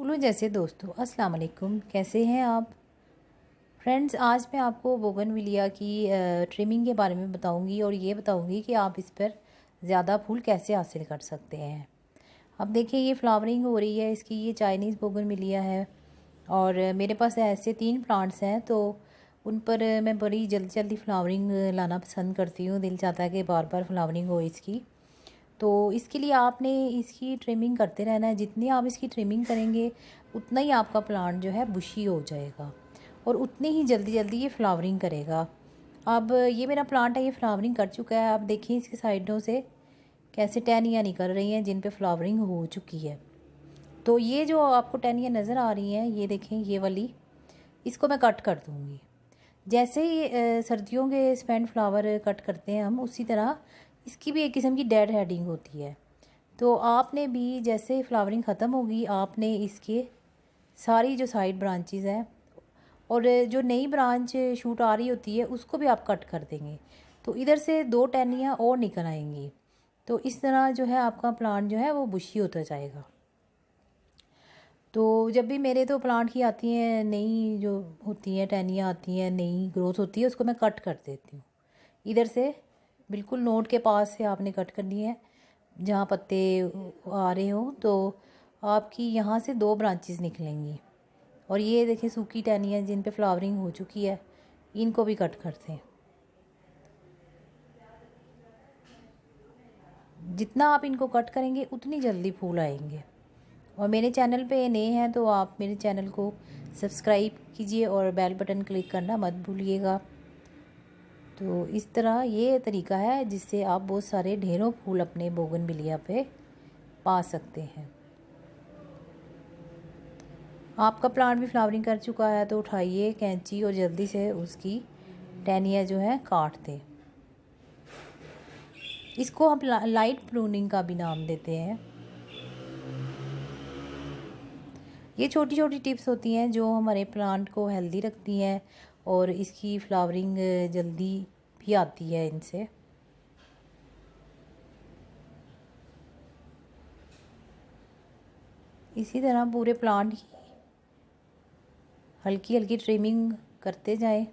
फूलों जैसे दोस्तों, अस्सलाम वालेकुम। कैसे हैं आप फ्रेंड्स? आज मैं आपको बोगनविलिया की ट्रिमिंग के बारे में बताऊंगी और ये बताऊंगी कि आप इस पर ज़्यादा फूल कैसे हासिल कर सकते हैं। अब देखिए, ये फ्लावरिंग हो रही है इसकी। ये चाइनीज़ बोगनविलिया है और मेरे पास ऐसे 3 प्लांट्स हैं, तो उन पर मैं बड़ी जल्दी जल्दी फ्लावरिंग लाना पसंद करती हूँ। दिल चाहता है कि बार बार फ्लावरिंग हो इसकी। तो इसके लिए आपने इसकी ट्रिमिंग करते रहना है। जितनी आप इसकी ट्रिमिंग करेंगे उतना ही आपका प्लांट जो है बुशी हो जाएगा और उतनी ही जल्दी जल्दी ये फ्लावरिंग करेगा। अब ये मेरा प्लांट है, ये फ्लावरिंग कर चुका है। आप देखिए इसकी साइडों से कैसे टहनियाँ निकल रही हैं जिन पे फ्लावरिंग हो चुकी है। तो ये जो आपको टहनियाँ नज़र आ रही हैं, ये देखें, ये वाली, इसको मैं कट कर दूँगी। जैसे ही सर्दियों के स्पेंड फ्लावर कट करते हैं हम, उसी तरह इसकी भी एक किस्म की डेड हेडिंग होती है। तो आपने भी जैसे फ्लावरिंग ख़त्म होगी, आपने इसके सारी जो साइड ब्रांचेस हैं और जो नई ब्रांच शूट आ रही होती है उसको भी आप कट कर देंगे, तो इधर से 2 टहनियाँ और निकल आएंगी। तो इस तरह जो है आपका प्लांट जो है वो बुशी होता जाएगा। तो जब भी मेरे तो प्लांट की आती हैं नई, जो होती हैं टहनियाँ आती हैं, नई ग्रोथ होती है, उसको मैं कट कर देती हूँ। इधर से बिल्कुल नोट के पास से आपने कट करनी है जहाँ पत्ते आ रहे हो, तो आपकी यहाँ से 2 ब्रांचेस निकलेंगी। और ये देखिए सूखी टहनियाँ जिन पे फ्लावरिंग हो चुकी है, इनको भी कट करते हैं। जितना आप इनको कट करेंगे उतनी जल्दी फूल आएंगे। और मेरे चैनल पे नए हैं तो आप मेरे चैनल को सब्सक्राइब कीजिए और बेल बटन क्लिक करना मत भूलिएगा। तो इस तरह ये तरीका है जिससे आप बहुत सारे ढेरों फूल अपने बोगनविलिया पे पा सकते हैं। आपका प्लांट भी फ्लावरिंग कर चुका है तो उठाइए कैंची और जल्दी से उसकी टहनियाँ जो है काट दें। इसको हम लाइट प्रूनिंग का भी नाम देते हैं। ये छोटी छोटी टिप्स होती हैं जो हमारे प्लांट को हेल्दी रखती हैं और इसकी फ्लावरिंग जल्दी भी आती है इनसे। इसी तरह पूरे प्लांट की हल्की हल्की ट्रिमिंग करते जाएं।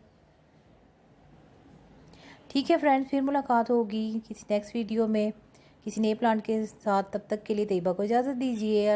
ठीक है फ्रेंड्स, फिर मुलाकात होगी किसी नेक्स्ट वीडियो में किसी नए प्लांट के साथ। तब तक के लिए तैयबा को इजाज़त दीजिए।